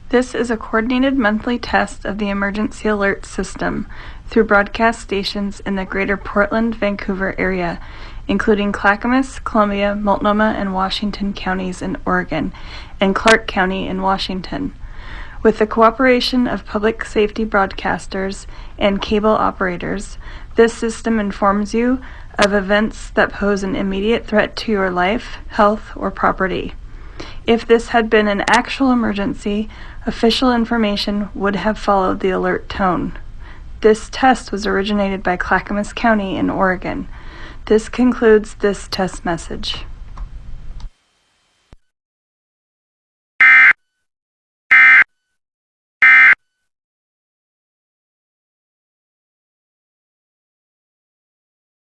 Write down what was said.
This is a coordinated monthly test of the emergency alert system through broadcast stations in the greater Portland, Vancouver area, including Clackamas, Columbia, Multnomah, and Washington counties in Oregon, and Clark County in Washington. With the cooperation of public safety broadcasters and cable operators, this system informs you of events that pose an immediate threat to your life, health, or property. If this had been an actual emergency, official information would have followed the alert tone. This test was originated by Clackamas County in Oregon. This concludes this test message.